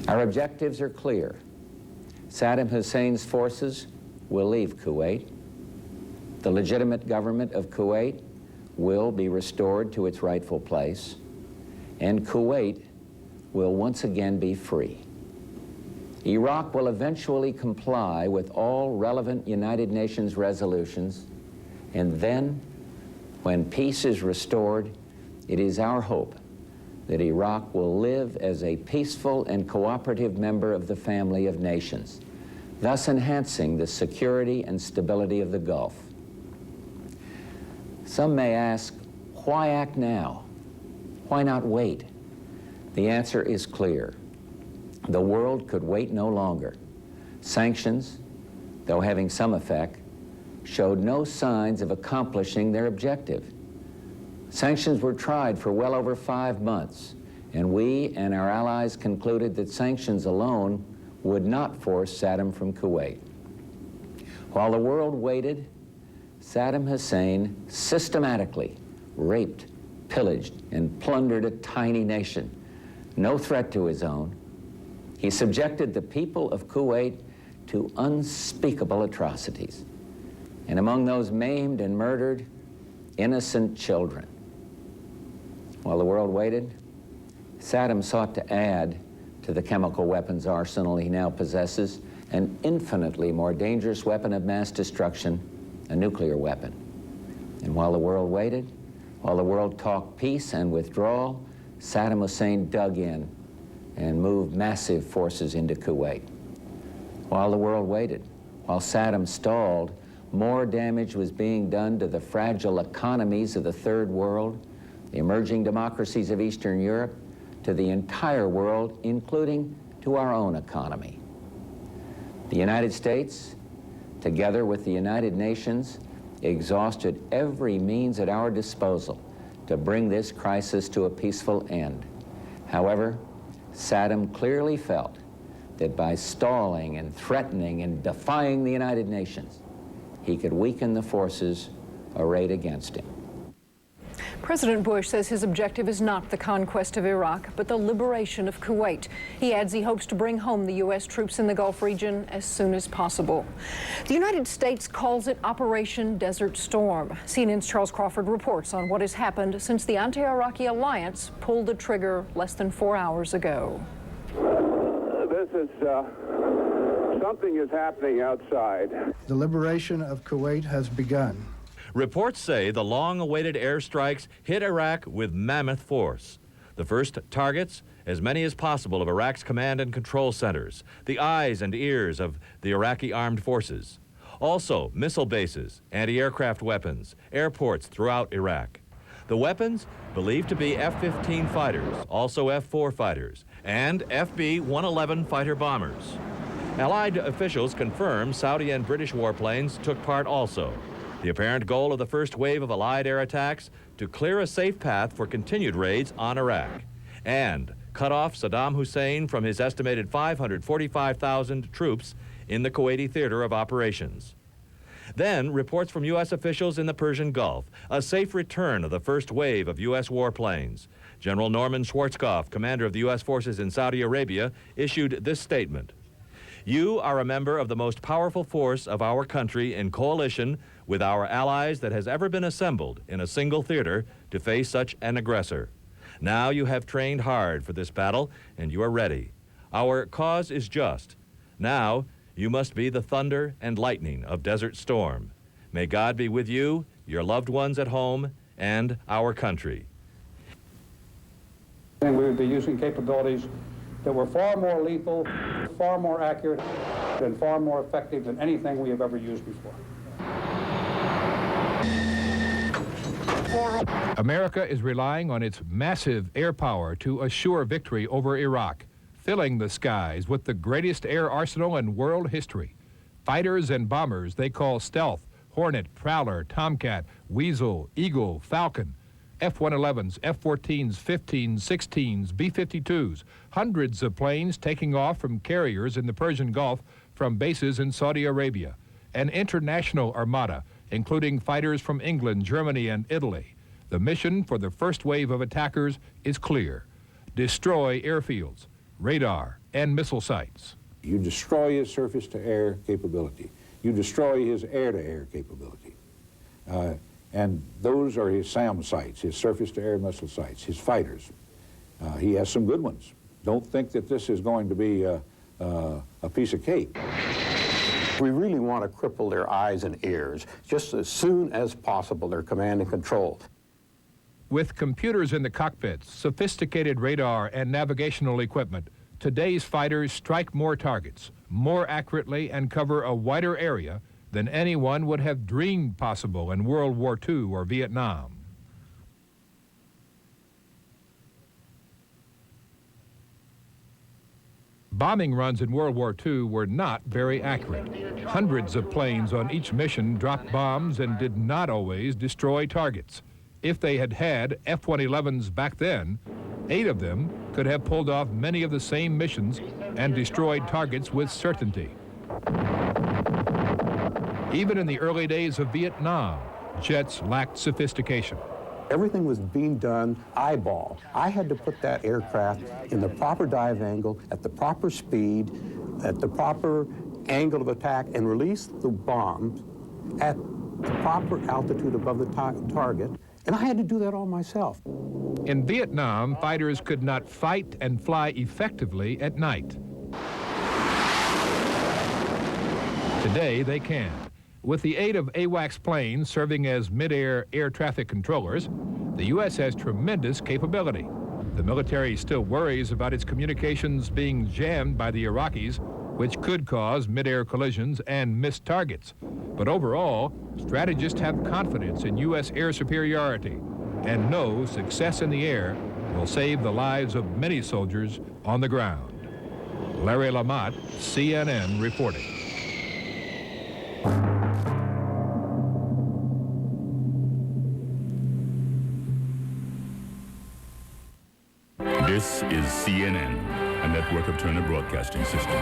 Our objectives are clear. Saddam Hussein's forces will leave Kuwait. The legitimate government of Kuwait will be restored to its rightful place, and Kuwait will once again be free. Iraq will eventually comply with all relevant United Nations resolutions, and then, when peace is restored, it is our hope that Iraq will live as a peaceful and cooperative member of the family of nations, thus enhancing the security and stability of the Gulf. Some may ask, why act now? Why not wait? The answer is clear. The world could wait no longer. Sanctions, though having some effect, showed no signs of accomplishing their objective. Sanctions were tried for well over 5 months, and we and our allies concluded that sanctions alone would not force Saddam from Kuwait. While the world waited, Saddam Hussein systematically raped, pillaged, and plundered a tiny nation, no threat to his own. He subjected the people of Kuwait to unspeakable atrocities, and among those maimed and murdered, innocent children. While the world waited, Saddam sought to add to the chemical weapons arsenal he now possesses an infinitely more dangerous weapon of mass destruction, a nuclear weapon. And while the world waited, while the world talked peace and withdrawal, Saddam Hussein dug in and moved massive forces into Kuwait. While the world waited, while Saddam stalled, more damage was being done to the fragile economies of the Third World, the emerging democracies of Eastern Europe, to the entire world, including to our own economy. The United States, together with the United Nations, exhausted every means at our disposal to bring this crisis to a peaceful end. However, Saddam clearly felt that by stalling and threatening and defying the United Nations, he could weaken the forces arrayed against him. President Bush says his objective is not the conquest of Iraq, but the liberation of Kuwait. He adds he hopes to bring home the U.S. troops in the Gulf region as soon as possible. The United States calls it Operation Desert Storm. CNN's Charles Crawford reports on what has happened since the anti-Iraqi alliance pulled the trigger less than 4 hours ago. Something is happening outside. The liberation of Kuwait has begun. Reports say the long-awaited airstrikes hit Iraq with mammoth force. The first targets, as many as possible of Iraq's command and control centers, the eyes and ears of the Iraqi armed forces. Also, missile bases, anti-aircraft weapons, airports throughout Iraq. The weapons believed to be F-15 fighters, also F-4 fighters, and FB-111 fighter bombers. Allied officials confirm Saudi and British warplanes took part also. The apparent goal of the first wave of Allied air attacks, to clear a safe path for continued raids on Iraq and cut off Saddam Hussein from his estimated 545,000 troops in the Kuwaiti theater of operations. Then, reports from U.S. officials in the Persian Gulf, a safe return of the first wave of U.S. warplanes. General Norman Schwarzkopf, commander of the U.S. forces in Saudi Arabia, issued this statement. You are a member of the most powerful force of our country in coalition with our allies that has ever been assembled in a single theater to face such an aggressor. Now you have trained hard for this battle and you are ready. Our cause is just. Now you must be the thunder and lightning of Desert Storm. May God be with you, your loved ones at home, and our country. And we would be using capabilities that were far more lethal, far more accurate, and far more effective than anything we have ever used before. America is relying on its massive air power to assure victory over Iraq, filling the skies with the greatest air arsenal in world history. Fighters and bombers they call Stealth, Hornet, Prowler, Tomcat, Weasel, Eagle, Falcon, F-111s, F-14s, 15s, 16s, B-52s, hundreds of planes taking off from carriers in the Persian Gulf from bases in Saudi Arabia. An international armada, including fighters from England, Germany, and Italy. The mission for the first wave of attackers is clear. Destroy airfields, radar, and missile sites. You destroy his surface-to-air capability. You destroy his air-to-air capability. And those are his SAM sites, his surface-to-air missile sites, his fighters. He has some good ones. Don't think that this is going to be a piece of cake. We really want to cripple their eyes and ears just as soon as possible, their command and control. With computers in the cockpits, sophisticated radar and navigational equipment, today's fighters strike more targets, more accurately, and cover a wider area than anyone would have dreamed possible in World War II or Vietnam. Bombing runs in World War II were not very accurate. Hundreds of planes on each mission dropped bombs and did not always destroy targets. If they had had F-111s back then, 8 of them could have pulled off many of the same missions and destroyed targets with certainty. Even in the early days of Vietnam, jets lacked sophistication. Everything was being done eyeball. I had to put that aircraft in the proper dive angle, at the proper speed, at the proper angle of attack, and release the bombs at the proper altitude above the target. And I had to do that all myself. In Vietnam, fighters could not fight and fly effectively at night. Today, they can. With the aid of AWACS planes serving as mid-air air traffic controllers, the U.S. has tremendous capability. The military still worries about its communications being jammed by the Iraqis, which could cause mid-air collisions and missed targets. But overall, strategists have confidence in U.S. air superiority and know success in the air will save the lives of many soldiers on the ground. Larry Lamont, CNN reporting. This is CNN, a network of Turner Broadcasting System.